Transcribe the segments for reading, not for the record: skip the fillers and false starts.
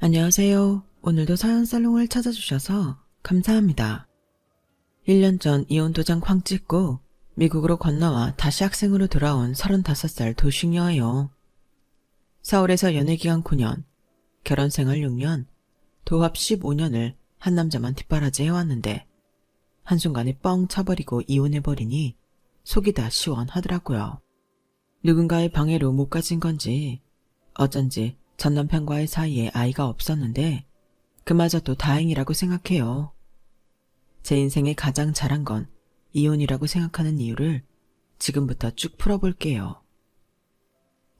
안녕하세요. 오늘도 사연 살롱을 찾아주셔서 감사합니다. 1년 전 이혼 도장 쾅 찍고 미국으로 건너와 다시 학생으로 돌아온 35살 도식녀예요. 서울에서 연애기간 9년, 결혼생활 6년, 도합 15년을 한 남자만 뒷바라지 해왔는데 한순간에 뻥 차버리고 이혼해버리니 속이 다 시원하더라고요. 누군가의 방해로 못 가진 건지 어쩐지 전 남편과의 사이에 아이가 없었는데 그마저도 다행이라고 생각해요. 제 인생에 가장 잘한 건 이혼이라고 생각하는 이유를 지금부터 쭉 풀어볼게요.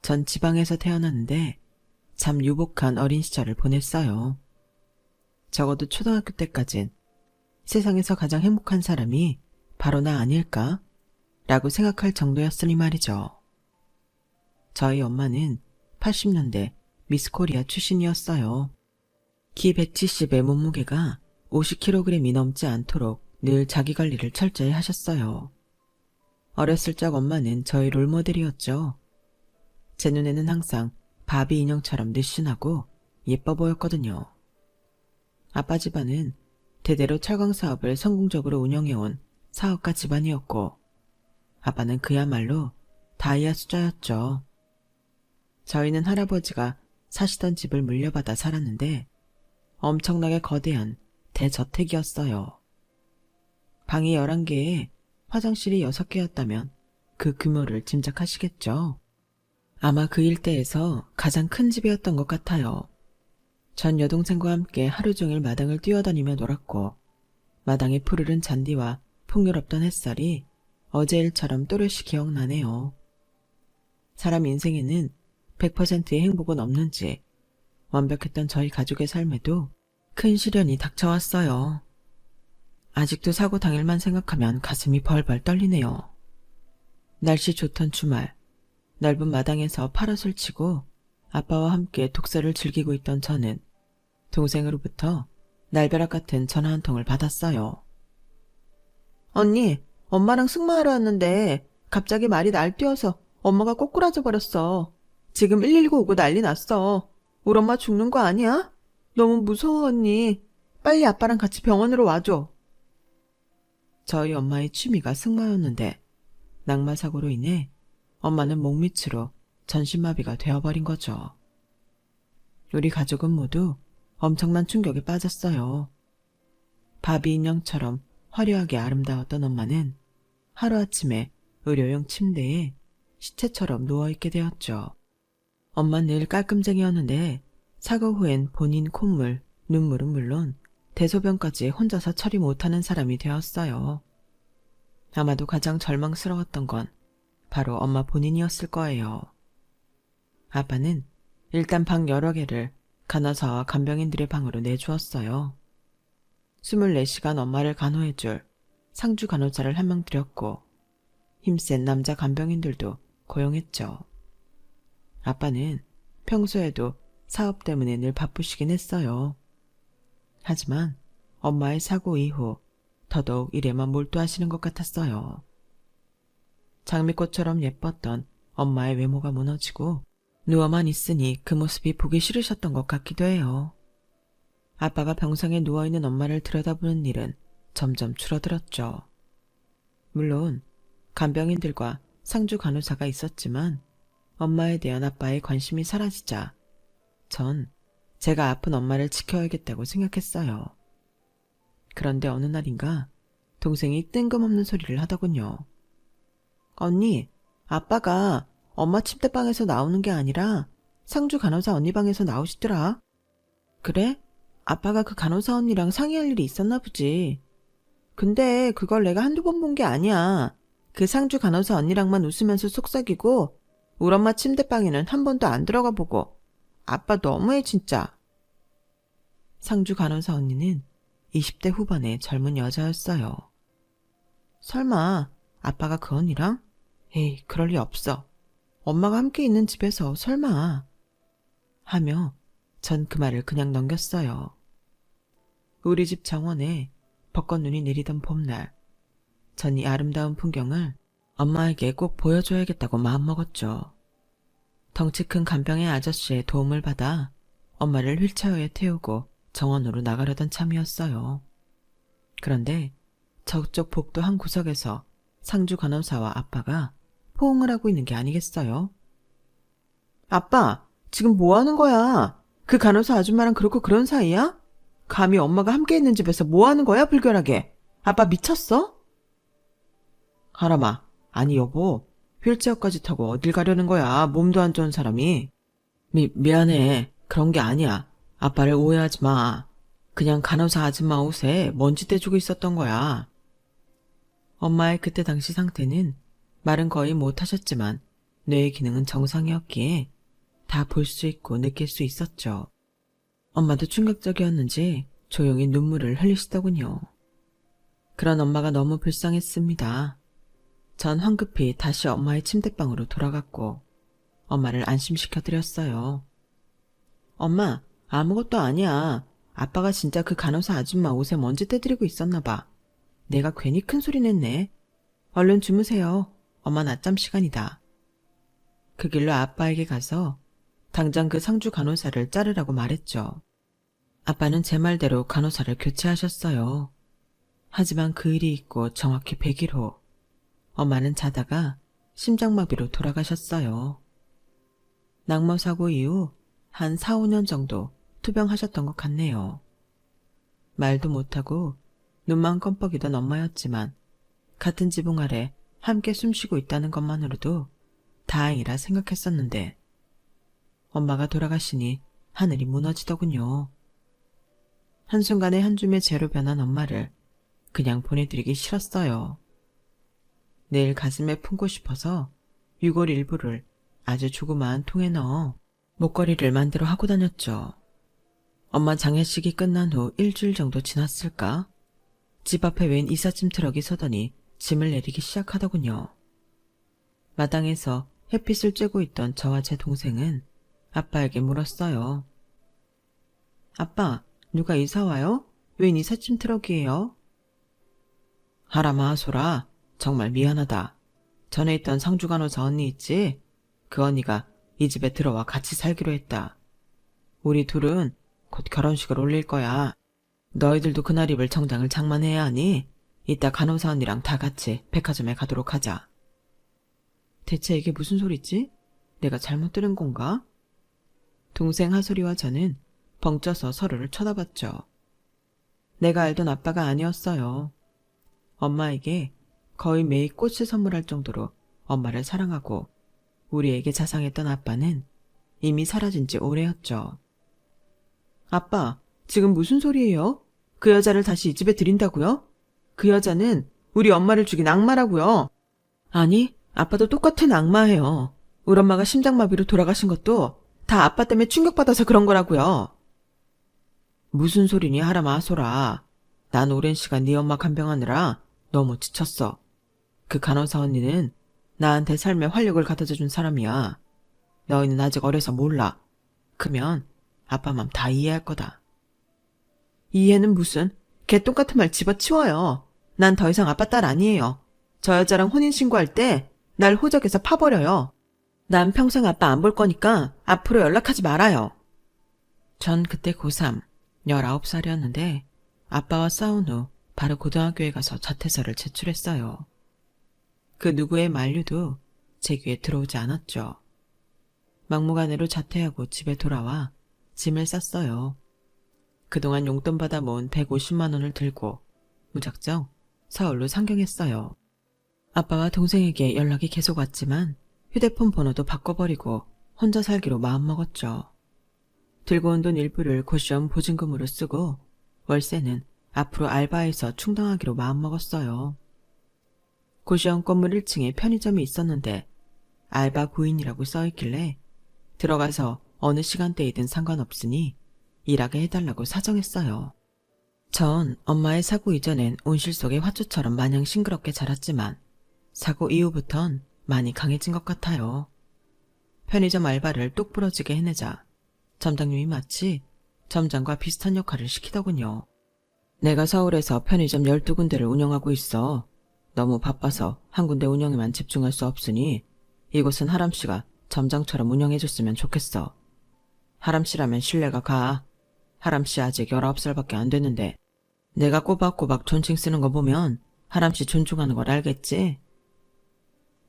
전 지방에서 태어났는데 참 유복한 어린 시절을 보냈어요. 적어도 초등학교 때까진 세상에서 가장 행복한 사람이 바로 나 아닐까? 라고 생각할 정도였으니 말이죠. 저희 엄마는 80년대 미스 코리아 출신이었어요. 키 170의 몸무게가 50kg이 넘지 않도록 늘 자기 관리를 철저히 하셨어요. 어렸을 적 엄마는 저희 롤모델이었죠. 제 눈에는 항상 바비 인형처럼 늘씬하고 예뻐 보였거든요. 아빠 집안은 대대로 철강 사업을 성공적으로 운영해온 사업가 집안이었고 아빠는 그야말로 다이아 수자였죠. 저희는 할아버지가 사시던 집을 물려받아 살았는데 엄청나게 거대한 대저택이었어요. 방이 11개에 화장실이 6개였다면 그 규모를 짐작하시겠죠? 아마 그 일대에서 가장 큰 집이었던 것 같아요. 전 여동생과 함께 하루 종일 마당을 뛰어다니며 놀았고 마당의 푸르른 잔디와 풍요롭던 햇살이 어제 일처럼 또렷이 기억나네요. 사람 인생에는 100%의 행복은 없는지 완벽했던 저희 가족의 삶에도 큰 시련이 닥쳐왔어요. 아직도 사고 당일만 생각하면 가슴이 벌벌 떨리네요. 날씨 좋던 주말, 넓은 마당에서 파럿을 치고 아빠와 함께 독서를 즐기고 있던 저는 동생으로부터 날벼락 같은 전화 한 통을 받았어요. 언니, 엄마랑 승마하러 왔는데 갑자기 말이 날뛰어서 엄마가 꼬꾸라져 버렸어. 지금 119 오고 난리 났어. 우리 엄마 죽는 거 아니야? 너무 무서워 언니. 빨리 아빠랑 같이 병원으로 와줘. 저희 엄마의 취미가 승마였는데 낙마 사고로 인해 엄마는 목밑으로 전신마비가 되어버린 거죠. 우리 가족은 모두 엄청난 충격에 빠졌어요. 바비 인형처럼 화려하게 아름다웠던 엄마는 하루아침에 의료용 침대에 시체처럼 누워있게 되었죠. 엄마는 늘 깔끔쟁이였는데 사고 후엔 본인 콧물, 눈물은 물론 대소변까지 혼자서 처리 못하는 사람이 되었어요. 아마도 가장 절망스러웠던 건 바로 엄마 본인이었을 거예요. 아빠는 일단 방 여러 개를 간호사와 간병인들의 방으로 내주었어요. 24시간 엄마를 간호해줄 상주 간호사를 한 명 들였고 힘센 남자 간병인들도 고용했죠. 아빠는 평소에도 사업 때문에 늘 바쁘시긴 했어요. 하지만 엄마의 사고 이후 더더욱 일에만 몰두하시는 것 같았어요. 장미꽃처럼 예뻤던 엄마의 외모가 무너지고 누워만 있으니 그 모습이 보기 싫으셨던 것 같기도 해요. 아빠가 병상에 누워있는 엄마를 들여다보는 일은 점점 줄어들었죠. 물론 간병인들과 상주 간호사가 있었지만 엄마에 대한 아빠의 관심이 사라지자 전 제가 아픈 엄마를 지켜야겠다고 생각했어요. 그런데 어느 날인가 동생이 뜬금없는 소리를 하더군요. 언니, 아빠가 엄마 침대방에서 나오는 게 아니라 상주 간호사 언니 방에서 나오시더라. 그래? 아빠가 그 간호사 언니랑 상의할 일이 있었나 보지. 근데 그걸 내가 한두 번 본 게 아니야. 그 상주 간호사 언니랑만 웃으면서 속삭이고 우리 엄마 침대방에는 한 번도 안 들어가 보고. 아빠 너무해 진짜. 상주 간호사 언니는 20대 후반의 젊은 여자였어요. 설마 아빠가 그 언니랑? 에이, 그럴 리 없어. 엄마가 함께 있는 집에서 설마. 하며 전 그 말을 그냥 넘겼어요. 우리 집 정원에 벚꽃눈이 내리던 봄날, 전 이 아름다운 풍경을 엄마에게 꼭 보여줘야겠다고 마음먹었죠. 덩치 큰 간병의 아저씨의 도움을 받아 엄마를 휠체어에 태우고 정원으로 나가려던 참이었어요. 그런데 저쪽 복도 한 구석에서 상주 간호사와 아빠가 포옹을 하고 있는 게 아니겠어요? 아빠, 지금 뭐 하는 거야? 그 간호사 아줌마랑 그렇고 그런 사이야? 감히 엄마가 함께 있는 집에서 뭐 하는 거야, 불결하게? 아빠 미쳤어? 하람아, 아니 여보, 휠체어까지 타고 어딜 가려는 거야, 몸도 안 좋은 사람이. 미안해. 그런 게 아니야. 아빠를 오해하지 마. 그냥 간호사 아줌마 옷에 먼지 떼주고 있었던 거야. 엄마의 그때 당시 상태는 말은 거의 못하셨지만 뇌의 기능은 정상이었기에 다 볼 수 있고 느낄 수 있었죠. 엄마도 충격적이었는지 조용히 눈물을 흘리시더군요. 그런 엄마가 너무 불쌍했습니다. 전 황급히 다시 엄마의 침대방으로 돌아갔고 엄마를 안심시켜드렸어요. 엄마, 아무것도 아니야. 아빠가 진짜 그 간호사 아줌마 옷에 먼지 떼드리고 있었나 봐. 내가 괜히 큰 소리 냈네. 얼른 주무세요. 엄마 낮잠 시간이다. 그 길로 아빠에게 가서 당장 그 상주 간호사를 자르라고 말했죠. 아빠는 제 말대로 간호사를 교체하셨어요. 하지만 그 일이 있고 정확히 100일 후 엄마는 자다가 심장마비로 돌아가셨어요. 낙모사고 이후 한 4, 5년 정도 투병하셨던 것 같네요. 말도 못하고 눈만 껌뻑이던 엄마였지만 같은 지붕 아래 함께 숨쉬고 있다는 것만으로도 다행이라 생각했었는데 엄마가 돌아가시니 하늘이 무너지더군요. 한순간에 한 줌의 재로 변한 엄마를 그냥 보내드리기 싫었어요. 내일 가슴에 품고 싶어서 유골 일부를 아주 조그마한 통에 넣어 목걸이를 만들어 하고 다녔죠. 엄마 장례식이 끝난 후 일주일 정도 지났을까? 집 앞에 웬 이삿짐 트럭이 서더니 짐을 내리기 시작하더군요. 마당에서 햇빛을 쬐고 있던 저와 제 동생은 아빠에게 물었어요. 아빠, 누가 이사 와요? 웬 이삿짐 트럭이에요? 하람아, 소라, 정말 미안하다. 전에 있던 상주 간호사 언니 있지? 그 언니가 이 집에 들어와 같이 살기로 했다. 우리 둘은 곧 결혼식을 올릴 거야. 너희들도 그날 입을 정장을 장만해야 하니 이따 간호사 언니랑 다 같이 백화점에 가도록 하자. 대체 이게 무슨 소리지? 내가 잘못 들은 건가? 동생 하솔이와 저는 벙쪄서 서로를 쳐다봤죠. 내가 알던 아빠가 아니었어요. 엄마에게 거의 매일 꽃을 선물할 정도로 엄마를 사랑하고 우리에게 자상했던 아빠는 이미 사라진 지 오래였죠. 아빠, 지금 무슨 소리예요? 그 여자를 다시 이 집에 들인다고요? 그 여자는 우리 엄마를 죽인 악마라고요. 아니, 아빠도 똑같은 악마예요. 우리 엄마가 심장마비로 돌아가신 것도 다 아빠 때문에 충격받아서 그런 거라고요. 무슨 소리니 하람아, 소라. 난 오랜 시간 네 엄마 간병하느라 너무 지쳤어. 그 간호사 언니는 나한테 삶의 활력을 가져준 사람이야. 너희는 아직 어려서 몰라. 크면 아빠 맘 다 이해할 거다. 이해는 무슨, 개똥같은 말 집어치워요. 난 더 이상 아빠 딸 아니에요. 저 여자랑 혼인신고할 때 날 호적에서 파버려요. 난 평생 아빠 안 볼 거니까 앞으로 연락하지 말아요. 전 그때 고3, 19살이었는데 아빠와 싸운 후 바로 고등학교에 가서 자퇴서를 제출했어요. 그 누구의 만류도 제 귀에 들어오지 않았죠. 막무가내로 자퇴하고 집에 돌아와 짐을 쌌어요. 그동안 용돈 받아 모은 150만 원을 들고 무작정 서울로 상경했어요. 아빠와 동생에게 연락이 계속 왔지만 휴대폰 번호도 바꿔버리고 혼자 살기로 마음먹었죠. 들고 온 돈 일부를 고시원 보증금으로 쓰고 월세는 앞으로 알바해서 충당하기로 마음먹었어요. 고시원 건물 1층에 편의점이 있었는데 알바 구인이라고 써있길래 들어가서 어느 시간대이든 상관없으니 일하게 해달라고 사정했어요. 전 엄마의 사고 이전엔 온실 속의 화초처럼 마냥 싱그럽게 자랐지만 사고 이후부턴 많이 강해진 것 같아요. 편의점 알바를 똑부러지게 해내자 점장님이 마치 점장과 비슷한 역할을 시키더군요. 내가 서울에서 편의점 12군데를 운영하고 있어. 너무 바빠서 한 군데 운영에만 집중할 수 없으니 이곳은 하람씨가 점장처럼 운영해줬으면 좋겠어. 하람씨라면 신뢰가 가. 하람씨 아직 19살밖에 안 됐는데 내가 꼬박꼬박 존칭 쓰는 거 보면 하람씨 존중하는 걸 알겠지?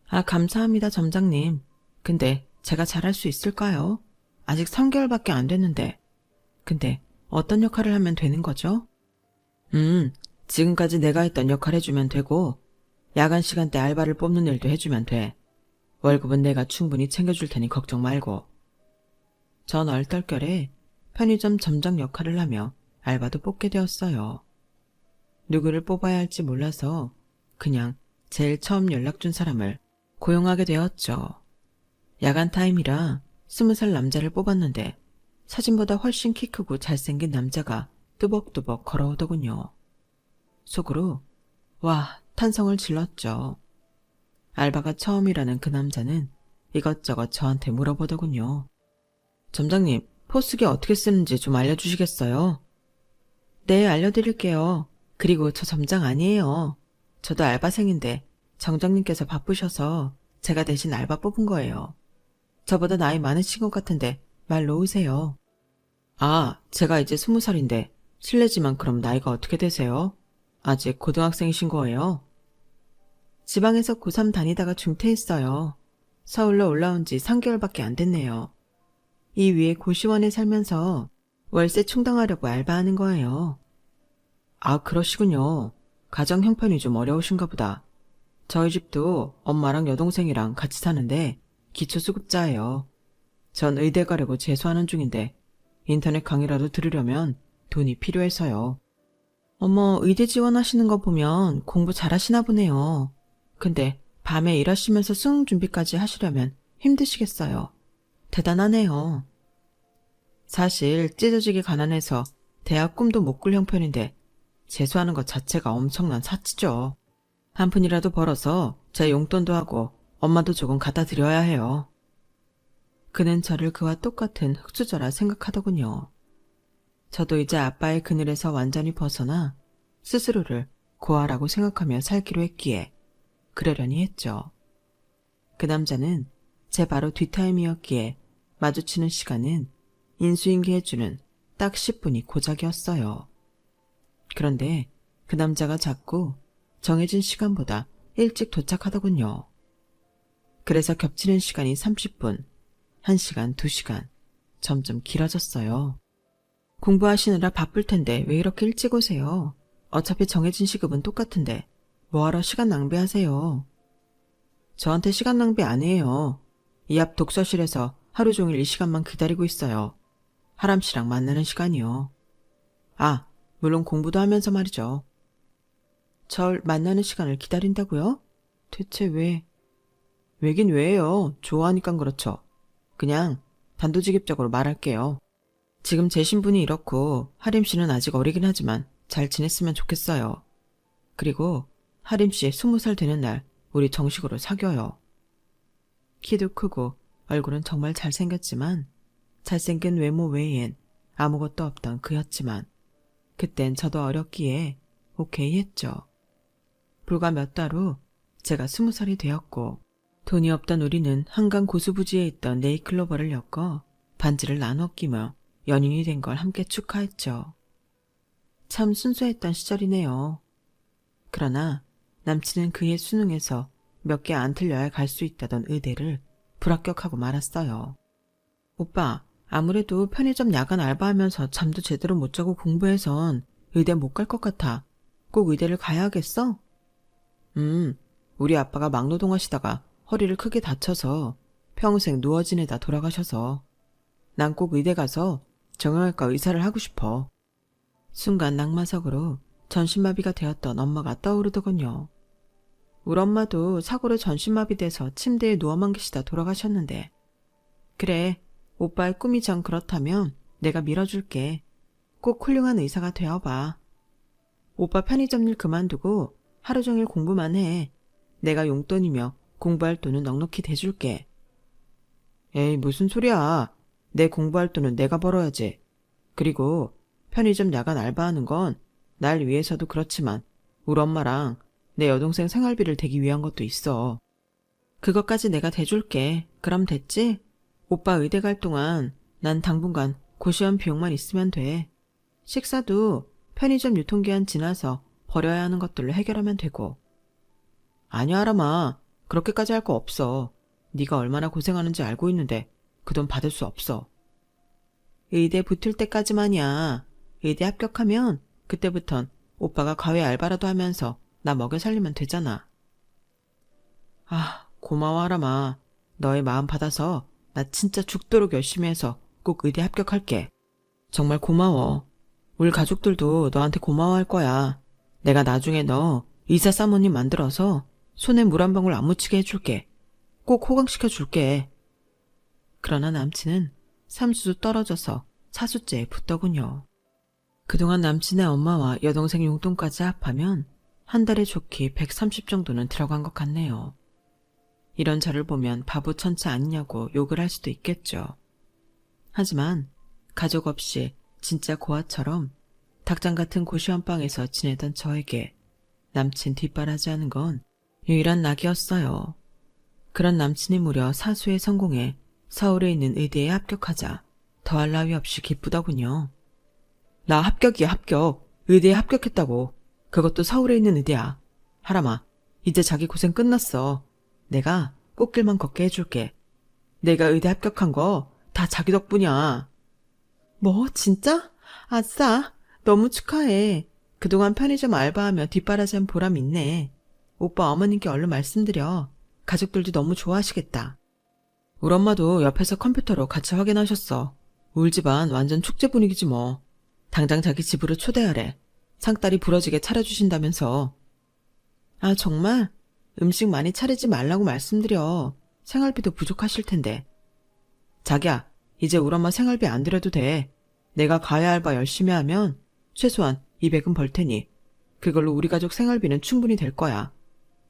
아, 감사합니다, 점장님. 근데 제가 잘할 수 있을까요? 아직 3개월밖에 안 됐는데. 근데 어떤 역할을 하면 되는 거죠? 지금까지 내가 했던 역할 해주면 되고 야간 시간대 알바를 뽑는 일도 해주면 돼. 월급은 내가 충분히 챙겨줄 테니 걱정 말고. 전 얼떨결에 편의점 점장 역할을 하며 알바도 뽑게 되었어요. 누구를 뽑아야 할지 몰라서 그냥 제일 처음 연락 준 사람을 고용하게 되었죠. 야간 타임이라 20살 남자를 뽑았는데 사진보다 훨씬 키 크고 잘생긴 남자가 뚜벅뚜벅 걸어오더군요. 속으로 와, 탄성을 질렀죠. 알바가 처음이라는 그 남자는 이것저것 저한테 물어보더군요. 점장님, 포스기 어떻게 쓰는지 좀 알려주시겠어요? 네, 알려드릴게요. 그리고 저 점장 아니에요. 저도 알바생인데 점장님께서 바쁘셔서 제가 대신 알바 뽑은 거예요. 저보다 나이 많으신 것 같은데 말 놓으세요. 아, 제가 이제 20살인데 실례지만 그럼 나이가 어떻게 되세요? 아직 고등학생이신 거예요? 지방에서 고3 다니다가 중퇴했어요. 서울로 올라온 지 3개월밖에 안 됐네요. 이 위에 고시원에 살면서 월세 충당하려고 알바하는 거예요. 아, 그러시군요. 가정 형편이 좀 어려우신가 보다. 저희 집도 엄마랑 여동생이랑 같이 사는데 기초수급자예요. 전 의대 가려고 재수하는 중인데 인터넷 강의라도 들으려면 돈이 필요해서요. 어머, 의대 지원하시는 거 보면 공부 잘하시나 보네요. 근데 밤에 일하시면서 수능 준비까지 하시려면 힘드시겠어요. 대단하네요. 사실 찢어지게 가난해서 대학 꿈도 못 꿀 형편인데 재수하는 것 자체가 엄청난 사치죠. 한 푼이라도 벌어서 제 용돈도 하고 엄마도 조금 갖다 드려야 해요. 그는 저를 그와 똑같은 흙수저라 생각하더군요. 저도 이제 아빠의 그늘에서 완전히 벗어나 스스로를 고아라고 생각하며 살기로 했기에 그러려니 했죠. 그 남자는 제 바로 뒷타임이었기에 마주치는 시간은 인수인계 해주는 딱 10분이 고작이었어요. 그런데 그 남자가 자꾸 정해진 시간보다 일찍 도착하더군요. 그래서 겹치는 시간이 30분, 1시간, 2시간, 점점 길어졌어요. 공부하시느라 바쁠 텐데 왜 이렇게 일찍 오세요? 어차피 정해진 시급은 똑같은데 뭐하러 시간 낭비하세요? 저한테 시간 낭비 아니에요. 이 앞 독서실에서 하루 종일 이 시간만 기다리고 있어요. 하람 씨랑 만나는 시간이요. 아, 물론 공부도 하면서 말이죠. 절 만나는 시간을 기다린다고요? 대체 왜? 왜긴 왜요. 좋아하니깐 그렇죠. 그냥 단도직입적으로 말할게요. 지금 제 신분이 이렇고 하림 씨는 아직 어리긴 하지만 잘 지냈으면 좋겠어요. 그리고 하림 씨 20살 되는 날 우리 정식으로 사귀어요. 키도 크고 얼굴은 정말 잘생겼지만 잘생긴 외모 외엔 아무것도 없던 그였지만 그땐 저도 어렸기에 오케이 했죠. 불과 몇 달 후 제가 20살이 되었고 돈이 없던 우리는 한강 고수부지에 있던 네이클로버를 엮어 반지를 나눠 끼며 연인이 된 걸 함께 축하했죠. 참 순수했던 시절이네요. 그러나 남친은 그의 수능에서 몇 개 안 틀려야 갈 수 있다던 의대를 불합격하고 말았어요. 오빠, 아무래도 편의점 야간 알바하면서 잠도 제대로 못 자고 공부해선 의대 못 갈 것 같아. 꼭 의대를 가야 하겠어? 우리 아빠가 막노동하시다가 허리를 크게 다쳐서 평생 누워 지내다 돌아가셔서 난 꼭 의대 가서 정형외과 의사를 하고 싶어. 순간 낙마석으로 전신마비가 되었던 엄마가 떠오르더군요. 우리 엄마도 사고로 전신마비돼서 침대에 누워만 계시다 돌아가셨는데. 그래, 오빠의 꿈이 전 그렇다면 내가 밀어줄게. 꼭 훌륭한 의사가 되어봐. 오빠 편의점 일 그만두고 하루 종일 공부만 해. 내가 용돈이며 공부할 돈은 넉넉히 대줄게. 에이, 무슨 소리야. 내 공부할 돈은 내가 벌어야지. 그리고 편의점 야간 알바하는 건 날 위해서도 그렇지만 우리 엄마랑 내 여동생 생활비를 대기 위한 것도 있어. 그것까지 내가 대줄게. 그럼 됐지? 오빠 의대 갈 동안 난 당분간 고시원 비용만 있으면 돼. 식사도 편의점 유통기한 지나서 버려야 하는 것들로 해결하면 되고. 아니야, 하람아. 그렇게까지 할 거 없어. 네가 얼마나 고생하는지 알고 있는데 그 돈 받을 수 없어. 의대 붙을 때까지만이야. 의대 합격하면 그때부턴 오빠가 과외 알바라도 하면서 나 먹여 살리면 되잖아. 아, 고마워, 하람아. 너의 마음 받아서 나 진짜 죽도록 열심히 해서 꼭 의대 합격할게. 정말 고마워. 우리 가족들도 너한테 고마워할 거야. 내가 나중에 너 의사 사모님 만들어서 손에 물 한 방울 안 묻히게 해줄게. 꼭 호강시켜줄게. 그러나 남친은 삼수도 떨어져서 사수죄에 붙더군요. 그동안 남친의 엄마와 여동생 용돈까지 합하면 한 달에 좋게 130 정도는 들어간 것 같네요. 이런 저를 보면 바보 천치 아니냐고 욕을 할 수도 있겠죠. 하지만 가족 없이 진짜 고아처럼 닭장 같은 고시원방에서 지내던 저에게 남친 뒷바라지하는 건 유일한 낙이었어요. 그런 남친이 무려 사수에 성공해 서울에 있는 의대에 합격하자 더할 나위 없이 기쁘더군요. 나 합격이야, 합격. 의대에 합격했다고. 그것도 서울에 있는 의대야. 하람아, 이제 자기 고생 끝났어. 내가 꽃길만 걷게 해줄게. 내가 의대 합격한 거 다 자기 덕분이야. 뭐, 진짜? 아싸, 너무 축하해. 그동안 편의점 알바하며 뒷바라지한 보람 있네. 오빠 어머님께 얼른 말씀드려. 가족들도 너무 좋아하시겠다. 우리 엄마도 옆에서 컴퓨터로 같이 확인하셨어. 우리 집안 완전 축제 분위기지 뭐. 당장 자기 집으로 초대하래. 상다리 부러지게 차려주신다면서. 아, 정말? 음식 많이 차리지 말라고 말씀드려. 생활비도 부족하실 텐데. 자기야, 이제 우리 엄마 생활비 안 드려도 돼. 내가 과외 알바 열심히 하면 최소한 200은 벌 테니 그걸로 우리 가족 생활비는 충분히 될 거야.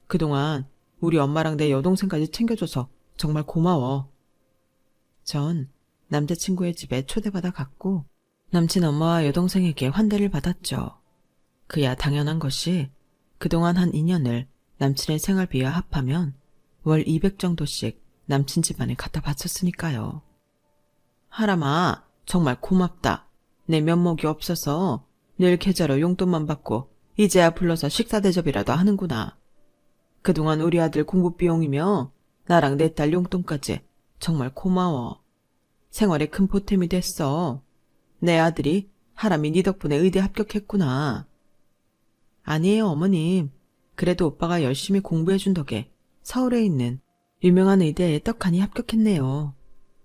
그동안 우리 엄마랑 내 여동생까지 챙겨줘서 정말 고마워. 전 남자친구의 집에 초대받아 갔고 남친 엄마와 여동생에게 환대를 받았죠. 그야 당연한 것이 그동안 한 2년을 남친의 생활비와 합하면 월 200 정도씩 남친 집안에 갖다 바쳤으니까요. 하람아, 정말 고맙다. 내 면목이 없어서 늘 계좌로 용돈만 받고 이제야 불러서 식사 대접이라도 하는구나. 그동안 우리 아들 공부 비용이며 나랑 내 딸 용돈까지 정말 고마워. 생활에 큰 보탬이 됐어. 내 아들이 하람이 네 덕분에 의대 합격했구나. 아니에요, 어머님. 그래도 오빠가 열심히 공부해준 덕에 서울에 있는 유명한 의대에 떡하니 합격했네요.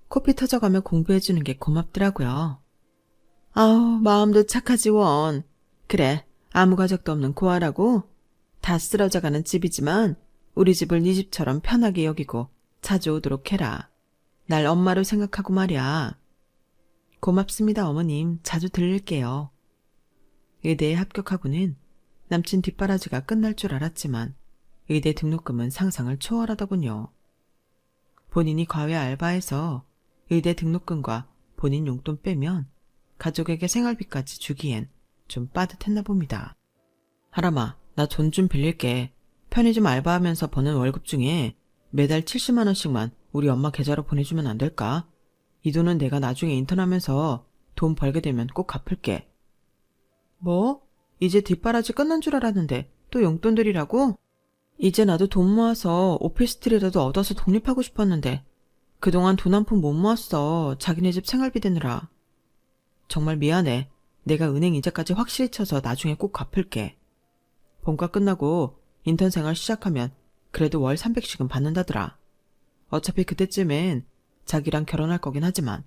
코피 터져가며 공부해주는 게 고맙더라고요. 아우, 마음도 착하지 원. 그래, 아무 가족도 없는 고아라고? 다 쓰러져가는 집이지만 우리 집을 네 집처럼 편하게 여기고 자주 오도록 해라. 날 엄마로 생각하고 말이야. 고맙습니다, 어머님. 자주 들릴게요. 의대에 합격하고는 남친 뒷바라지가 끝날 줄 알았지만 의대 등록금은 상상을 초월하더군요. 본인이 과외 알바해서 의대 등록금과 본인 용돈 빼면 가족에게 생활비까지 주기엔 좀 빠듯했나 봅니다. 하람아, 나 돈 좀 빌릴게. 편의점 알바하면서 버는 월급 중에 매달 70만 원씩만 우리 엄마 계좌로 보내주면 안 될까? 이 돈은 내가 나중에 인턴하면서 돈 벌게 되면 꼭 갚을게. 뭐? 이제 뒷바라지 끝난 줄 알았는데 또 용돈 드리라고? 이제 나도 돈 모아서 오피스텔이라도 얻어서 독립하고 싶었는데 그동안 돈 한 푼 못 모았어. 자기네 집 생활비 대느라. 정말 미안해. 내가 은행 이자까지 확실히 쳐서 나중에 꼭 갚을게. 본과 끝나고 인턴 생활 시작하면 그래도 월 300씩은 받는다더라. 어차피 그때쯤엔 자기랑 결혼할 거긴 하지만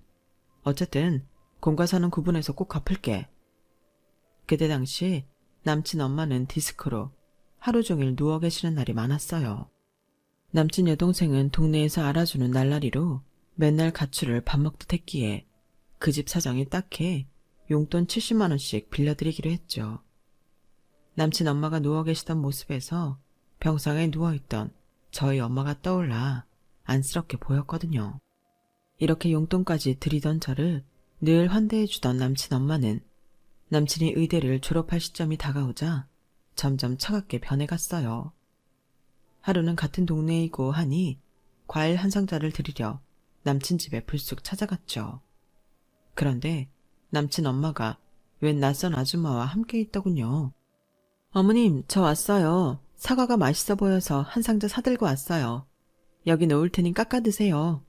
어쨌든 공과 사는 구분해서 꼭 갚을게. 그때 당시 남친 엄마는 디스크로 하루 종일 누워 계시는 날이 많았어요. 남친 여동생은 동네에서 알아주는 날라리로 맨날 가출을 밥 먹듯 했기에 그 집 사정이 딱해 용돈 70만 원씩 빌려드리기로 했죠. 남친 엄마가 누워 계시던 모습에서 병상에 누워있던 저희 엄마가 떠올라 안쓰럽게 보였거든요. 이렇게 용돈까지 드리던 저를 늘 환대해주던 남친 엄마는 남친이 의대를 졸업할 시점이 다가오자 점점 차갑게 변해갔어요. 하루는 같은 동네이고 하니 과일 한 상자를 드리려 남친 집에 불쑥 찾아갔죠. 그런데 남친 엄마가 웬 낯선 아줌마와 함께 있더군요. 어머님, 저 왔어요. 사과가 맛있어 보여서 한 상자 사들고 왔어요. 여기 놓을 테니 깎아 드세요.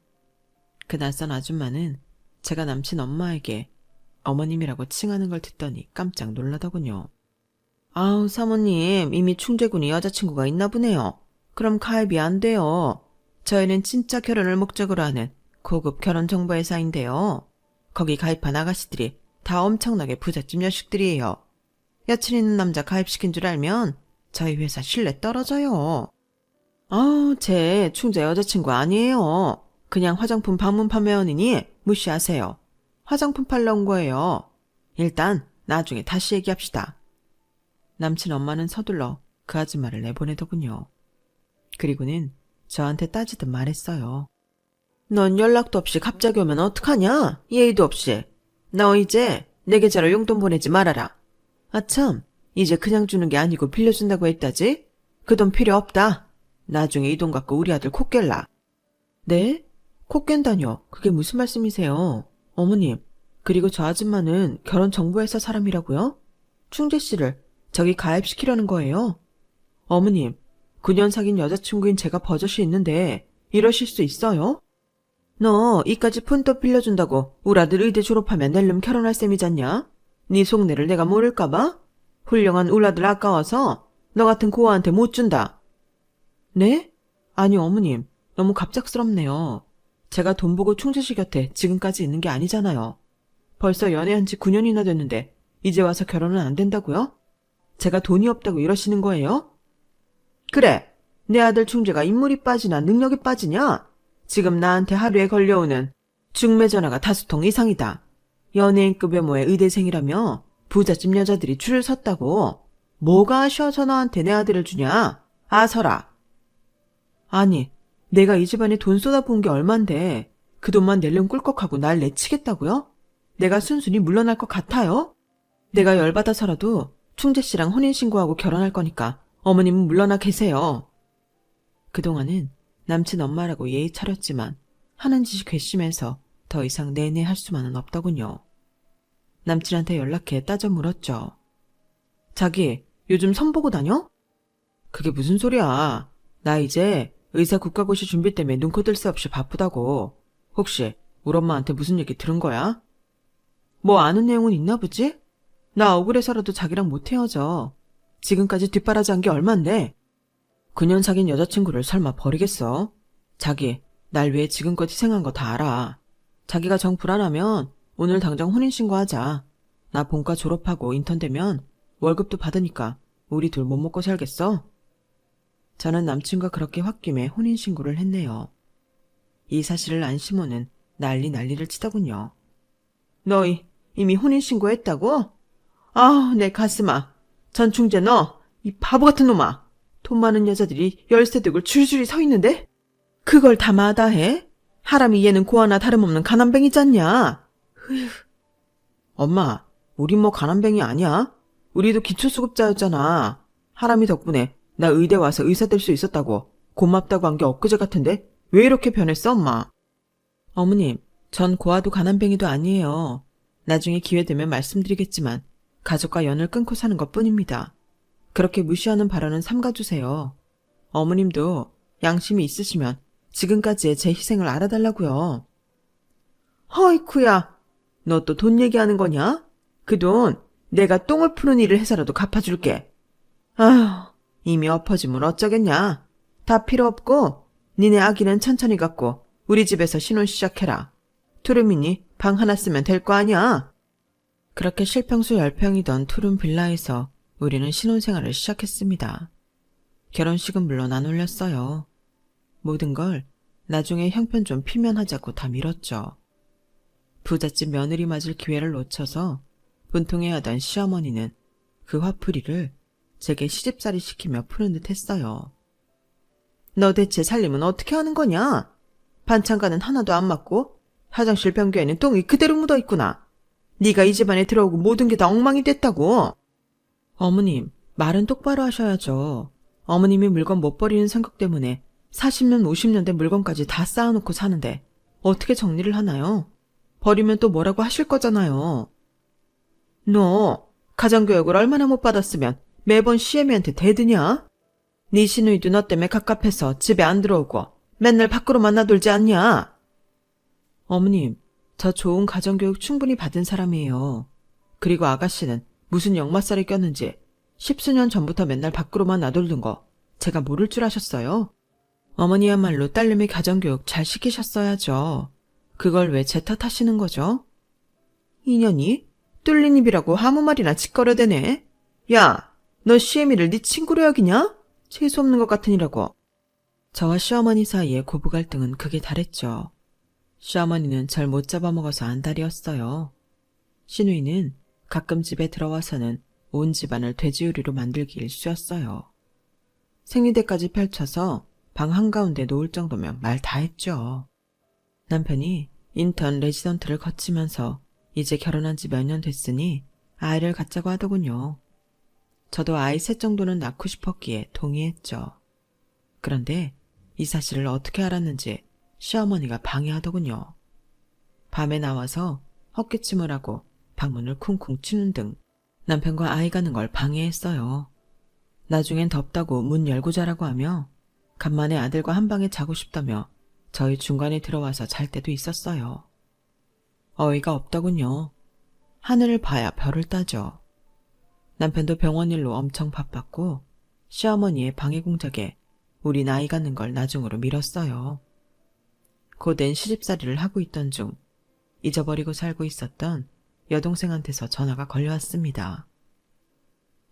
그 낯선 아줌마는 제가 남친 엄마에게 어머님이라고 칭하는 걸 듣더니 깜짝 놀라더군요. 아우, 사모님, 이미 충재군이 여자친구가 있나 보네요. 그럼 가입이 안 돼요. 저희는 진짜 결혼을 목적으로 하는 고급 결혼정보회사인데요. 거기 가입한 아가씨들이 다 엄청나게 부잣집 녀식들이에요. 여친 있는 남자 가입시킨 줄 알면 저희 회사 신뢰 떨어져요. 아우, 제 충재 여자친구 아니에요. 그냥 화장품 방문 판매원이니 무시하세요. 화장품 팔러 온 거예요. 일단 나중에 다시 얘기합시다. 남친 엄마는 서둘러 그 아줌마를 내보내더군요. 그리고는 저한테 따지듯 말했어요. 넌 연락도 없이 갑자기 오면 어떡하냐? 예의도 없이. 너 이제 내 계좌로 용돈 보내지 말아라. 아참, 이제 그냥 주는 게 아니고 빌려준다고 했다지? 그 돈 필요 없다. 나중에 이 돈 갖고 우리 아들 코 깰라. 네? 코 깬다뇨? 그게 무슨 말씀이세요? 어머님, 그리고 저 아줌마는 결혼정보회사 사람이라고요? 충재 씨를 저기 가입시키려는 거예요? 어머님, 9년 사귄 여자친구인 제가 버젓이 있는데 이러실 수 있어요? 너 이까지 푼돈 빌려준다고 우리 아들 의대 졸업하면 낼름 결혼할 셈이잖냐? 네 속내를 내가 모를까봐? 훌륭한 우리 아들 아까워서 너 같은 고아한테 못 준다. 네? 아니 어머님, 너무 갑작스럽네요. 제가 돈 보고 충재씨 곁에 지금까지 있는 게 아니잖아요. 벌써 연애한 지 9년이나 됐는데 이제 와서 결혼은 안 된다고요? 제가 돈이 없다고 이러시는 거예요? 그래, 내 아들 충재가 인물이 빠지나 능력이 빠지냐? 지금 나한테 하루에 걸려오는 중매 전화가 다수 통 이상이다. 연예인급 외모의 의대생이라며 부잣집 여자들이 줄을 섰다고. 뭐가 아쉬워서 너한테 내 아들을 주냐? 아서라. 아니, 내가 이 집안에 돈 쏟아부은 게 얼만데 그 돈만 낼름 꿀꺽하고 날 내치겠다고요? 내가 순순히 물러날 것 같아요? 내가 열받아서라도 충재 씨랑 혼인신고하고 결혼할 거니까 어머님은 물러나 계세요. 그동안은 남친 엄마라고 예의 차렸지만 하는 짓이 괘씸해서 더 이상 내내 할 수만은 없더군요. 남친한테 연락해 따져 물었죠. 자기, 요즘 선보고 다녀? 그게 무슨 소리야. 나 이제 의사 국가고시 준비 때문에 눈코 뜰 새 없이 바쁘다고. 혹시 우리 엄마한테 무슨 얘기 들은 거야? 뭐 아는 내용은 있나 보지? 나 억울해서라도 자기랑 못 헤어져. 지금까지 뒷바라지한 게 얼만데. 9년 사귄 여자친구를 설마 버리겠어? 자기, 날 위해 지금껏 희생한 거 다 알아. 자기가 정 불안하면 오늘 당장 혼인신고하자. 나 본과 졸업하고 인턴 되면 월급도 받으니까 우리 둘 못 먹고 살겠어? 저는 남친과 그렇게 홧김에 혼인신고를 했네요. 이 사실을 안 시모는 난리를 치더군요. 너희 이미 혼인신고했다고? 아우, 내 가슴아. 전충재 너, 이 바보 같은 놈아. 돈 많은 여자들이 열쇠들고 줄줄이 서 있는데? 그걸 다 마다해? 하람이 얘는 고아나 다름없는 가난뱅이잖냐? 흐휴. 엄마, 우린 뭐 가난뱅이 아니야? 우리도 기초수급자였잖아. 하람이 덕분에 나 의대 와서 의사 될 수 있었다고 고맙다고 한 게 엊그제 같은데 왜 이렇게 변했어, 엄마? 어머님, 전 고아도 가난뱅이도 아니에요. 나중에 기회 되면 말씀드리겠지만 가족과 연을 끊고 사는 것뿐입니다. 그렇게 무시하는 발언은 삼가주세요. 어머님도 양심이 있으시면 지금까지의 제 희생을 알아달라고요. 허이쿠야, 너 또 돈 얘기하는 거냐? 그 돈 내가 똥을 푸는 일을 해서라도 갚아줄게. 아휴, 이미 엎어지면 어쩌겠냐. 다 필요 없고 니네 아기는 천천히 갖고 우리 집에서 신혼 시작해라. 투룸이니 방 하나 쓰면 될 거 아니야. 그렇게 실평수 10평이던 투룸 빌라에서 우리는 신혼생활을 시작했습니다. 결혼식은 물론 안 올렸어요. 모든 걸 나중에 형편 좀 피면 하자고 다 미뤘죠. 부잣집 며느리 맞을 기회를 놓쳐서 분통해하던 시어머니는 그 화풀이를 제게 시집살이 시키며 푸는 듯 했어요. 너 대체 살림은 어떻게 하는 거냐? 반찬가는 하나도 안 맞고 화장실 변기에는 똥이 그대로 묻어있구나. 네가 이 집안에 들어오고 모든 게 다 엉망이 됐다고. 어머님, 말은 똑바로 하셔야죠. 어머님이 물건 못 버리는 생각 때문에 40년, 50년 된 물건까지 다 쌓아놓고 사는데 어떻게 정리를 하나요? 버리면 또 뭐라고 하실 거잖아요. 너 가정교육을 얼마나 못 받았으면 매번 시애미한테 대드냐? 네 시누이도 너 때문에 갑갑해서 집에 안 들어오고 맨날 밖으로만 나돌지 않냐? 어머님, 저 좋은 가정교육 충분히 받은 사람이에요. 그리고 아가씨는 무슨 역마살이 꼈는지 10수년 전부터 맨날 밖으로만 나돌던 거 제가 모를 줄 아셨어요? 어머니야말로 딸내미 가정교육 잘 시키셨어야죠. 그걸 왜 제 탓하시는 거죠? 인연이? 뚫린 입이라고 아무 말이나 짓거려대네. 야, 너 시애미를 네 친구로 여기냐? 재수없는 것 같으니라고. 저와 시어머니 사이의 고부 갈등은 극에 달했죠. 시어머니는 절 못 잡아먹어서 안달이었어요. 시누이는 가끔 집에 들어와서는 온 집안을 돼지우리로 만들기 일쑤였어요. 생리대까지 펼쳐서 방 한가운데 놓을 정도면 말 다 했죠. 남편이 인턴 레지던트를 거치면서 이제 결혼한 지 몇 년 됐으니 아이를 갖자고 하더군요. 저도 아이 셋 정도는 낳고 싶었기에 동의했죠. 그런데 이 사실을 어떻게 알았는지 시어머니가 방해하더군요. 밤에 나와서 헛기침을 하고 방문을 쿵쿵 치는 등 남편과 아이 가는 걸 방해했어요. 나중엔 덥다고 문 열고 자라고 하며 간만에 아들과 한 방에 자고 싶다며 저희 중간에 들어와서 잘 때도 있었어요. 어이가 없더군요. 하늘을 봐야 별을 따죠. 남편도 병원 일로 엄청 바빴고 시어머니의 방해 공작에 우리 나이 갖는 걸 나중으로 미뤘어요. 고된 시집살이를 하고 있던 중 잊어버리고 살고 있었던 여동생한테서 전화가 걸려왔습니다.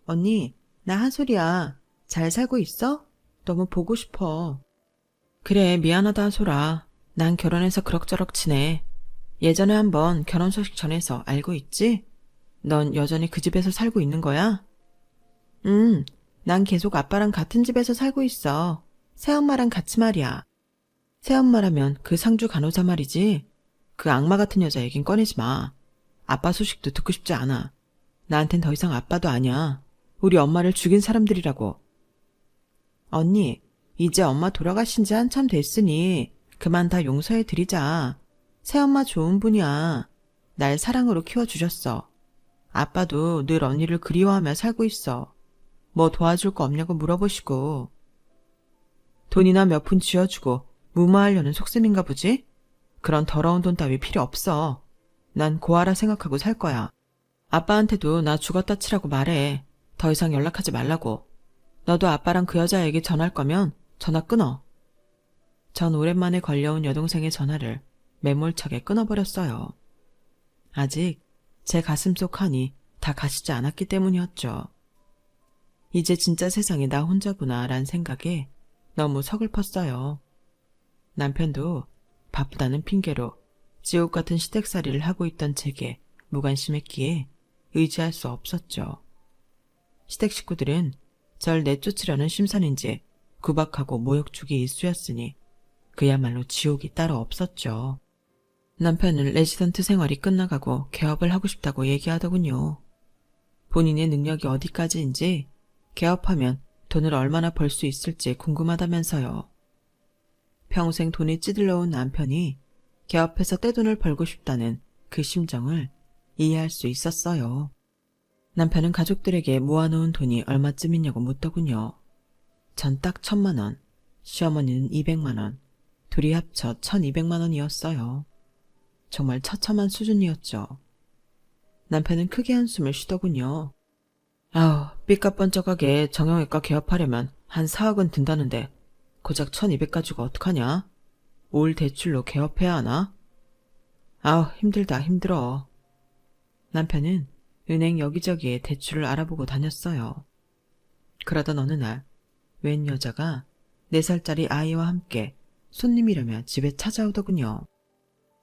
언니, 나 한솔이야. 잘 살고 있어? 너무 보고 싶어. 그래, 미안하다 한솔아. 난 결혼해서 그럭저럭 지내. 예전에 한번 결혼 소식 전해서 알고 있지? 넌 여전히 그 집에서 살고 있는 거야? 난 계속 아빠랑 같은 집에서 살고 있어. 새엄마랑 같이 말이야. 새엄마라면 그 상주 간호사 말이지. 그 악마 같은 여자 얘긴 꺼내지 마. 아빠 소식도 듣고 싶지 않아. 나한텐 더 이상 아빠도 아니야. 우리 엄마를 죽인 사람들이라고. 언니, 이제 엄마 돌아가신 지 한참 됐으니 그만 다 용서해드리자. 새엄마 좋은 분이야. 날 사랑으로 키워주셨어. 아빠도 늘 언니를 그리워하며 살고 있어. 뭐 도와줄 거 없냐고 물어보시고. 돈이나 몇 푼 쥐어주고 무마하려는 속셈인가 보지? 그런 더러운 돈 따위 필요 없어. 난 고아라 생각하고 살 거야. 아빠한테도 나 죽었다 치라고 말해. 더 이상 연락하지 말라고. 너도 아빠랑 그 여자에게 전할 거면 전화 끊어. 전 오랜만에 걸려온 여동생의 전화를 매몰차게 끊어버렸어요. 아직 제 가슴속 한이 다 가시지 않았기 때문이었죠. 이제 진짜 세상에 나 혼자구나 란 생각에 너무 서글펐어요. 남편도 바쁘다는 핑계로 지옥 같은 시댁살이를 하고 있던 제게 무관심했기에 의지할 수 없었죠. 시댁 식구들은 절 내쫓으려는 심산인지 구박하고 모욕 주기 일쑤였으니 그야말로 지옥이 따로 없었죠. 남편은 레지던트 생활이 끝나가고 개업을 하고 싶다고 얘기하더군요. 본인의 능력이 어디까지인지 개업하면 돈을 얼마나 벌 수 있을지 궁금하다면서요. 평생 돈이 찌들러온 남편이 개업해서 떼돈을 벌고 싶다는 그 심정을 이해할 수 있었어요. 남편은 가족들에게 모아놓은 돈이 얼마쯤이냐고 묻더군요. 전 딱 1,000만 원, 시어머니는 200만 원, 둘이 합쳐 1,200만 원이었어요. 정말 처참한 수준이었죠. 남편은 크게 한숨을 쉬더군요. 아우, 삐까뻔쩍하게 정형외과 개업하려면 한 4억은 든다는데 고작 1,200 가지고 어떡하냐? 올 대출로 개업해야 하나? 아우, 힘들다 힘들어. 남편은 은행 여기저기에 대출을 알아보고 다녔어요. 그러던 어느 날 웬 여자가 4살짜리 아이와 함께 손님이라며 집에 찾아오더군요.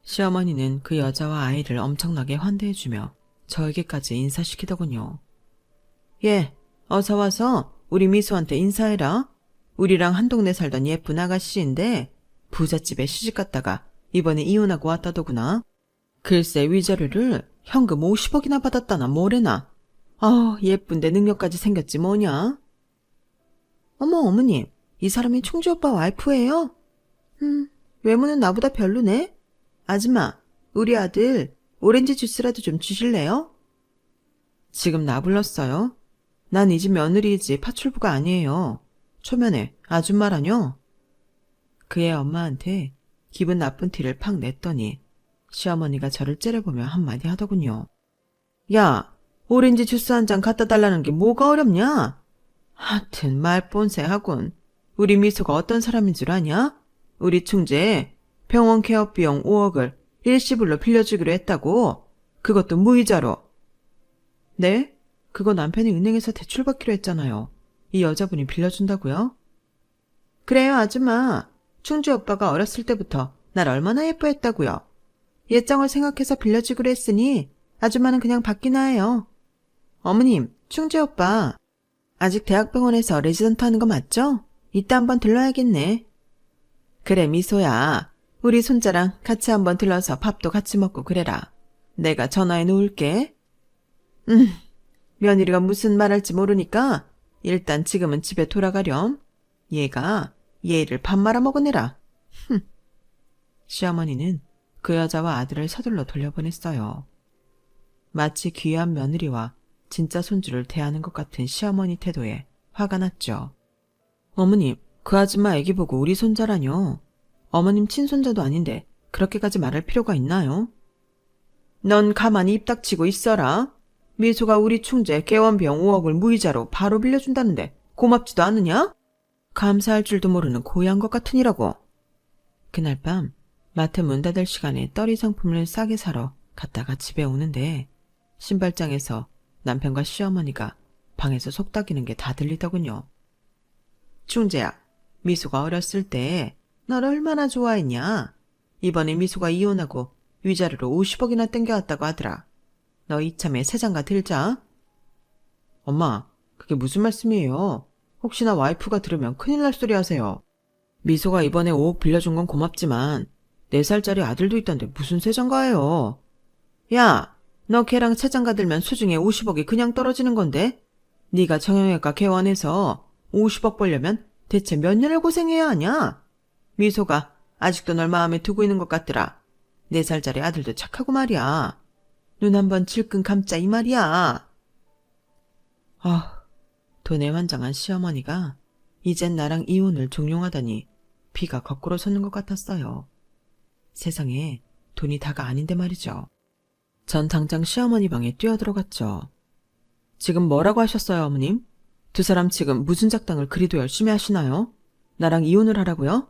시어머니는 그 여자와 아이를 엄청나게 환대해주며 저에게까지 인사시키더군요. 예, 어서 와서 우리 미수한테 인사해라. 우리랑 한 동네 살던 예쁜 아가씨인데 부잣집에 시집갔다가 이번에 이혼하고 왔다더구나. 글쎄 위자료를 현금 50억이나 받았다나 뭐래나. 예쁜데 능력까지 생겼지 뭐냐. 어머 어머님, 이 사람이 총지 오빠 와이프예요? 외모는 나보다 별로네. 아줌마, 우리 아들 오렌지 주스라도 좀 주실래요? 지금 나 불렀어요? 난 이 집 며느리이지 파출부가 아니에요. 초면에 아줌마라뇨? 그의 엄마한테 기분 나쁜 티를 팍 냈더니 시어머니가 저를 째려보며 한마디 하더군요. 야, 오렌지 주스 한 잔 갖다 달라는 게 뭐가 어렵냐? 하여튼 말본세하군. 우리 미소가 어떤 사람인 줄 아냐? 우리 충재 병원 개업 비용 5억을 일시불로 빌려주기로 했다고. 그것도 무이자로. 네? 그거 남편이 은행에서 대출받기로 했잖아요. 이 여자분이 빌려준다고요? 그래요, 아줌마. 충주 오빠가 어렸을 때부터 날 얼마나 예뻐했다고요. 예정을 생각해서 빌려주기로 했으니 아줌마는 그냥 받기나 해요. 어머님, 충주 오빠 아직 대학병원에서 레지던트 하는 거 맞죠? 이따 한번 들러야겠네. 그래, 미소야. 우리 손자랑 같이 한번 들러서 밥도 같이 먹고 그래라. 내가 전화해 놓을게. 며느리가 무슨 말할지 모르니까 일단 지금은 집에 돌아가렴. 얘가 얘를 밥 말아 먹으느라. 시어머니는 그 여자와 아들을 서둘러 돌려보냈어요. 마치 귀한 며느리와 진짜 손주를 대하는 것 같은 시어머니 태도에 화가 났죠. 어머님, 그 아줌마 애기 보고 우리 손자라뇨. 어머님 친손자도 아닌데 그렇게까지 말할 필요가 있나요? 넌 가만히 입 닥치고 있어라. 미소가 우리 충재 개원비용 5억을 무이자로 바로 빌려준다는데 고맙지도 않느냐? 감사할 줄도 모르는 고얀 것 같으니라고. 그날 밤 마트 문 닫을 시간에 떨이 상품을 싸게 사러 갔다가 집에 오는데 신발장에서 남편과 시어머니가 방에서 속닥이는 게 다 들리더군요. 충재야, 미소가 어렸을 때 널 얼마나 좋아했냐? 이번에 미소가 이혼하고 위자료로 50억이나 땡겨왔다고 하더라. 너 이참에 새 장가 들자. 엄마, 그게 무슨 말씀이에요? 혹시나 와이프가 들으면 큰일 날 소리 하세요. 미소가 이번에 5억 빌려준 건 고맙지만 4살짜리 아들도 있던데 무슨 새 장가예요? 야, 너 걔랑 새 장가 들면 수중에 50억이 그냥 떨어지는 건데? 네가 정형외과 개원해서 50억 벌려면 대체 몇 년을 고생해야 하냐? 미소가 아직도 널 마음에 두고 있는 것 같더라. 4살짜리 아들도 착하고 말이야. 눈 한번 질끈 감자 이 말이야. 돈에 환장한 시어머니가 이젠 나랑 이혼을 종용하다니 피가 거꾸로 솟는 것 같았어요. 세상에 돈이 다가 아닌데 말이죠. 전 당장 시어머니 방에 뛰어들어갔죠. 지금 뭐라고 하셨어요, 어머님? 두 사람 지금 무슨 작당을 그리도 열심히 하시나요? 나랑 이혼을 하라고요?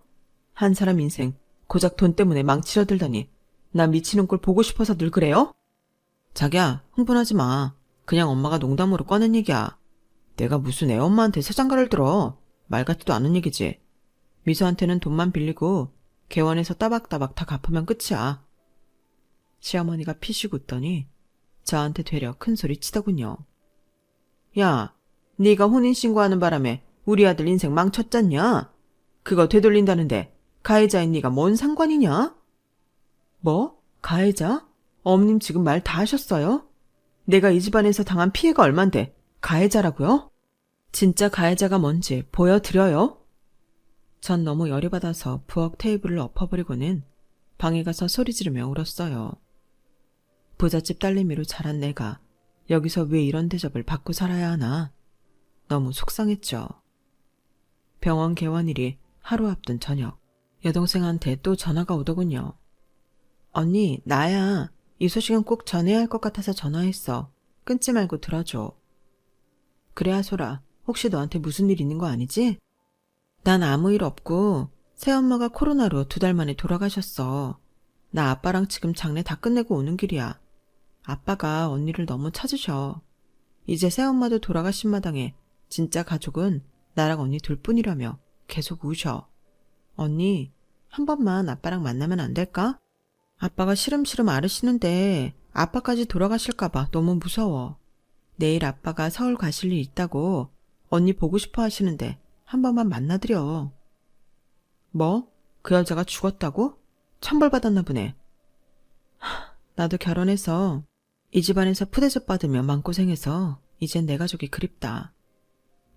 한 사람 인생 고작 돈 때문에 망치려들다니 나 미치는 꼴 보고 싶어서 늘 그래요? 자기야, 흥분하지 마. 그냥 엄마가 농담으로 꺼낸 얘기야. 내가 무슨 애엄마한테 새장가를 들어. 말 같지도 않은 얘기지. 미소한테는 돈만 빌리고 개원에서 따박따박 다 갚으면 끝이야. 시어머니가 피식 웃더니 저한테 되려 큰 소리 치더군요. 야, 네가 혼인신고하는 바람에 우리 아들 인생 망쳤잖냐? 그거 되돌린다는데 가해자인 네가 뭔 상관이냐? 뭐? 가해자? 어머님 지금 말 다 하셨어요? 내가 이 집안에서 당한 피해가 얼만데 가해자라고요? 진짜 가해자가 뭔지 보여드려요? 전 너무 열이 받아서 부엌 테이블을 엎어버리고는 방에 가서 소리 지르며 울었어요. 부잣집 딸내미로 자란 내가 여기서 왜 이런 대접을 받고 살아야 하나? 너무 속상했죠. 병원 개원일이 하루 앞둔 저녁, 여동생한테 또 전화가 오더군요. 언니, 나야. 이 소식은 꼭 전해야 할 것 같아서 전화했어. 끊지 말고 들어줘. 그래, 하소라. 혹시 너한테 무슨 일 있는 거 아니지? 난 아무 일 없고 새엄마가 코로나로 2달 만에 돌아가셨어. 나 아빠랑 지금 장례 다 끝내고 오는 길이야. 아빠가 언니를 너무 찾으셔. 이제 새엄마도 돌아가신 마당에 진짜 가족은 나랑 언니 둘뿐이라며 계속 우셔. 언니, 한 번만 아빠랑 만나면 안 될까? 아빠가 시름시름 앓으시는데 아빠까지 돌아가실까봐 너무 무서워. 내일 아빠가 서울 가실 일 있다고 언니 보고 싶어 하시는데 한 번만 만나드려. 뭐? 그 여자가 죽었다고? 천벌받았나 보네. 나도 결혼해서 이 집안에서 푸대접 받으며 마음고생해서 이젠 내 가족이 그립다.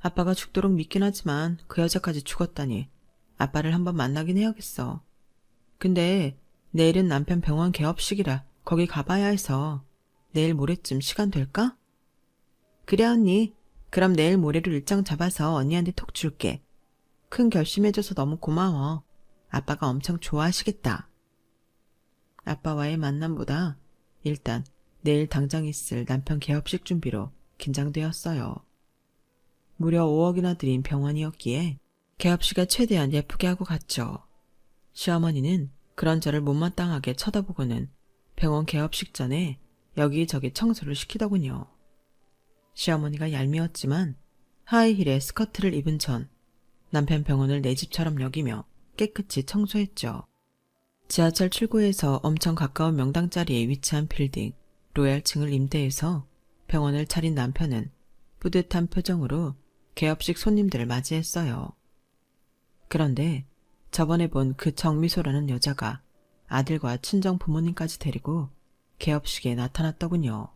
아빠가 죽도록 믿긴 하지만 그 여자까지 죽었다니 아빠를 한번 만나긴 해야겠어. 근데 내일은 남편 병원 개업식이라 거기 가봐야 해서 내일 모레쯤 시간 될까? 그래 언니. 그럼 내일 모레로 일정 잡아서 언니한테 톡 줄게. 큰 결심해줘서 너무 고마워. 아빠가 엄청 좋아하시겠다. 아빠와의 만남보다 일단 내일 당장 있을 남편 개업식 준비로 긴장되었어요. 무려 5억이나 들인 병원이었기에 개업식에 최대한 예쁘게 하고 갔죠. 시어머니는 그런 저를 못마땅하게 쳐다보고는 병원 개업식 전에 여기저기 청소를 시키더군요. 시어머니가 얄미웠지만 하이힐에 스커트를 입은 전 남편 병원을 내 집처럼 여기며 깨끗이 청소했죠. 지하철 출구에서 엄청 가까운 명당 자리에 위치한 빌딩 로얄층을 임대해서 병원을 차린 남편은 뿌듯한 표정으로 개업식 손님들을 맞이했어요. 그런데 저번에 본 그 정미소라는 여자가 아들과 친정 부모님까지 데리고 개업식에 나타났더군요.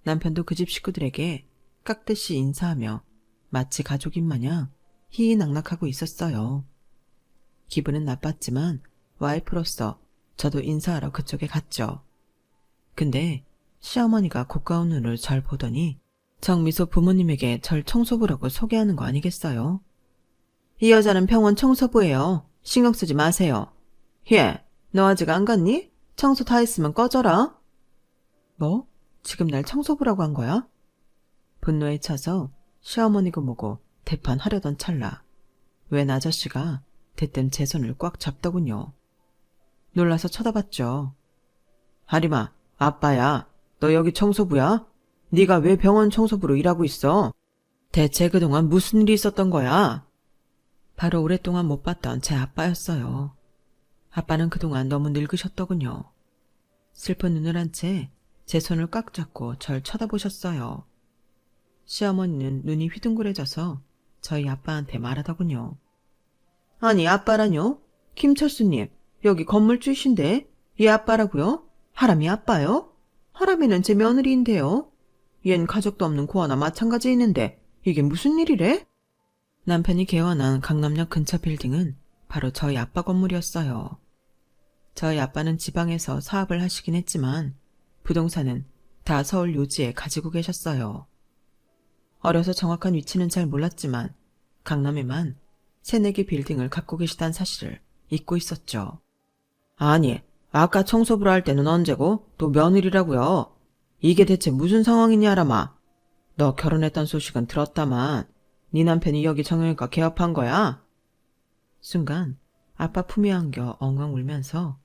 남편도 그 집 식구들에게 깍듯이 인사하며 마치 가족인 마냥 희희낙낙하고 있었어요. 기분은 나빴지만 와이프로서 저도 인사하러 그쪽에 갔죠. 근데 시어머니가 고가운 눈으로 절 보더니 정미소 부모님에게 절 청소부라고 소개하는 거 아니겠어요? 이 여자는 병원 청소부예요. 신경 쓰지 마세요. 예, 너 아직 안 갔니? 청소 다 했으면 꺼져라. 뭐? 지금 날 청소부라고 한 거야? 분노에 차서 시어머니고 뭐고 대판하려던 찰나 웬 아저씨가 대뜸 제 손을 꽉 잡더군요. 놀라서 쳐다봤죠. 하림아, 아빠야. 너 여기 청소부야? 네가 왜 병원 청소부로 일하고 있어? 대체 그동안 무슨 일이 있었던 거야? 바로 오랫동안 못 봤던 제 아빠였어요. 아빠는 그동안 너무 늙으셨더군요. 슬픈 눈을 한 채 제 손을 꽉 잡고 절 쳐다보셨어요. 시어머니는 눈이 휘둥그레져서 저희 아빠한테 말하더군요. 아니 아빠라뇨? 김철수님, 여기 건물주이신데 얘 아빠라고요? 하람이 아빠요? 하람이는 제 며느리인데요. 얜 가족도 없는 고아나 마찬가지인데 이게 무슨 일이래? 남편이 개원한 강남역 근처 빌딩은 바로 저희 아빠 건물이었어요. 저희 아빠는 지방에서 사업을 하시긴 했지만 부동산은 다 서울 요지에 가지고 계셨어요. 어려서 정확한 위치는 잘 몰랐지만 강남에만 3-4개 빌딩을 갖고 계시다는 사실을 잊고 있었죠. 아니, 아까 청소부로 할 때는 언제고 또 며느리라고요? 이게 대체 무슨 상황이냐 하람아. 너 결혼했단 소식은 들었다만 네 남편이 여기 정형외과 개업한 거야? 순간 아빠 품에 안겨 엉엉 울면서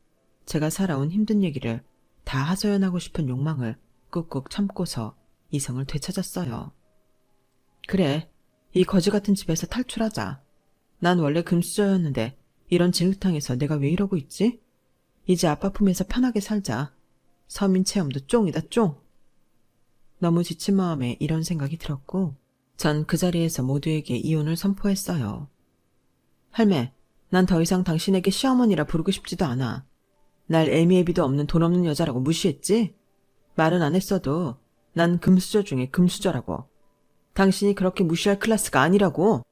제가 살아온 힘든 얘기를 다 하소연하고 싶은 욕망을 꾹꾹 참고서 이성을 되찾았어요. 그래, 이 거지 같은 집에서 탈출하자. 난 원래 금수저였는데 이런 진흙탕에서 내가 왜 이러고 있지? 이제 아빠 품에서 편하게 살자. 서민 체험도 쫑이다 쫑. 너무 지친 마음에 이런 생각이 들었고 전 그 자리에서 모두에게 이혼을 선포했어요. 할매, 난 더 이상 당신에게 시어머니라 부르고 싶지도 않아. 날 애미애비도 없는 돈 없는 여자라고 무시했지? 말은 안 했어도 난 금수저 중에 금수저라고. 당신이 그렇게 무시할 클래스가 아니라고.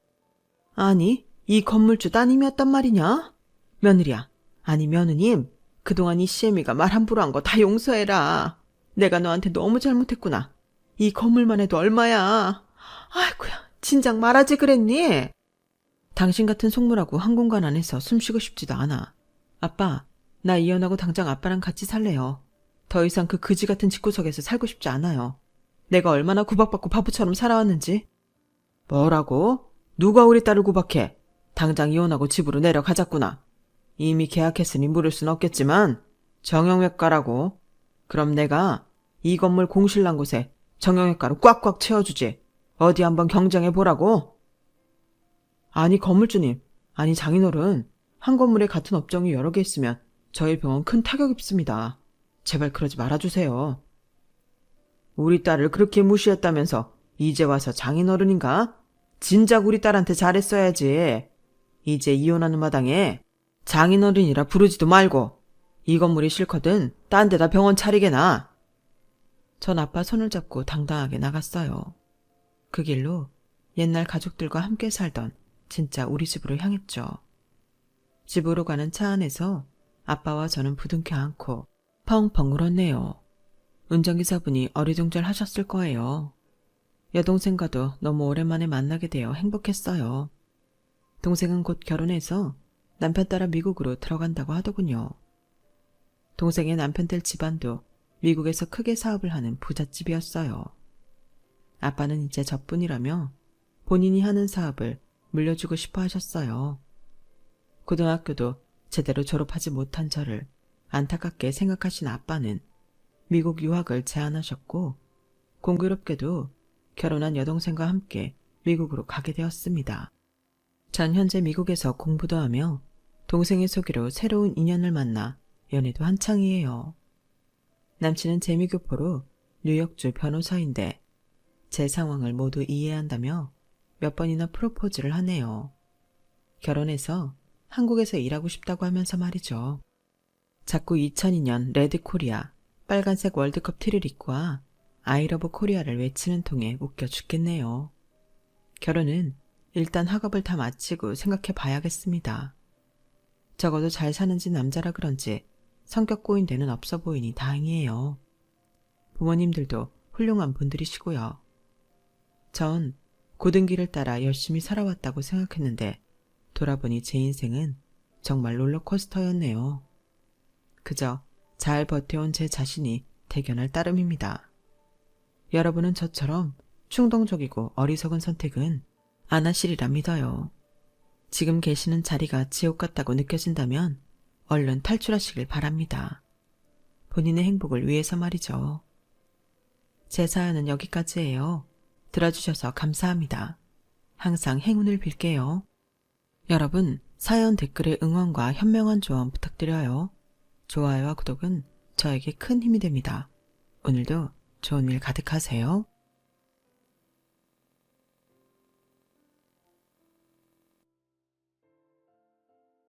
아니, 이 건물주 따님이었단 말이냐? 며느리야, 아니 며느님, 그동안 이 시애미가 말 함부로 한 거 다 용서해라. 내가 너한테 너무 잘못했구나. 이 건물만 해도 얼마야. 아이고야, 진작 말하지 그랬니? 당신 같은 속물하고 한 공간 안에서 숨쉬고 싶지도 않아. 아빠, 나 이혼하고 당장 아빠랑 같이 살래요. 더 이상 그 그지 같은 집구석에서 살고 싶지 않아요. 내가 얼마나 구박받고 바보처럼 살아왔는지. 뭐라고? 누가 우리 딸을 구박해? 당장 이혼하고 집으로 내려가자꾸나. 이미 계약했으니 물을 순 없겠지만 정형외과라고. 그럼 내가 이 건물 공실난 곳에 정형외과로 꽉꽉 채워주지. 어디 한번 경쟁해보라고? 아니 건물주님, 아니 장인어른, 한 건물에 같은 업종이 여러 개 있으면 저희 병원 큰 타격 입습니다. 제발 그러지 말아주세요. 우리 딸을 그렇게 무시했다면서 이제 와서 장인어른인가? 진작 우리 딸한테 잘했어야지. 이제 이혼하는 마당에 장인어른이라 부르지도 말고 이 건물이 싫거든 딴 데다 병원 차리게나. 전 아빠 손을 잡고 당당하게 나갔어요. 그 길로 옛날 가족들과 함께 살던 진짜 우리 집으로 향했죠. 집으로 가는 차 안에서 아빠와 저는 부둥켜 안고 펑펑 울었네요. 운전기사분이 어리둥절하셨을 거예요. 여동생과도 너무 오랜만에 만나게 되어 행복했어요. 동생은 곧 결혼해서 남편 따라 미국으로 들어간다고 하더군요. 동생의 남편들 집안도 미국에서 크게 사업을 하는 부잣집이었어요. 아빠는 이제 저뿐이라며 본인이 하는 사업을 물려주고 싶어 하셨어요. 고등학교도 제대로 졸업하지 못한 저를 안타깝게 생각하신 아빠는 미국 유학을 제안하셨고 공교롭게도 결혼한 여동생과 함께 미국으로 가게 되었습니다. 전 현재 미국에서 공부도 하며 동생의 소개로 새로운 인연을 만나 연애도 한창이에요. 남친은 재미교포로 뉴욕주 변호사인데 제 상황을 모두 이해한다며 몇 번이나 프로포즈를 하네요. 결혼해서 한국에서 일하고 싶다고 하면서 말이죠. 자꾸 2002년 레드코리아 빨간색 월드컵 티를 입고 와 아이러브 코리아를 외치는 통에 웃겨 죽겠네요. 결혼은 일단 학업을 다 마치고 생각해 봐야겠습니다. 적어도 잘 사는 집 남자라 그런지 성격 꼬인 데는 없어 보이니 다행이에요. 부모님들도 훌륭한 분들이시고요. 전 고든 길을 따라 열심히 살아왔다고 생각했는데 돌아보니 제 인생은 정말 롤러코스터였네요. 그저 잘 버텨온 제 자신이 대견할 따름입니다. 여러분은 저처럼 충동적이고 어리석은 선택은 안 하시리라 믿어요. 지금 계시는 자리가 지옥 같다고 느껴진다면 얼른 탈출하시길 바랍니다. 본인의 행복을 위해서 말이죠. 제 사연은 여기까지예요. 들어주셔서 감사합니다. 항상 행운을 빌게요. 여러분, 사연 댓글에 응원과 현명한 조언 부탁드려요. 좋아요와 구독은 저에게 큰 힘이 됩니다. 오늘도 좋은 일 가득하세요.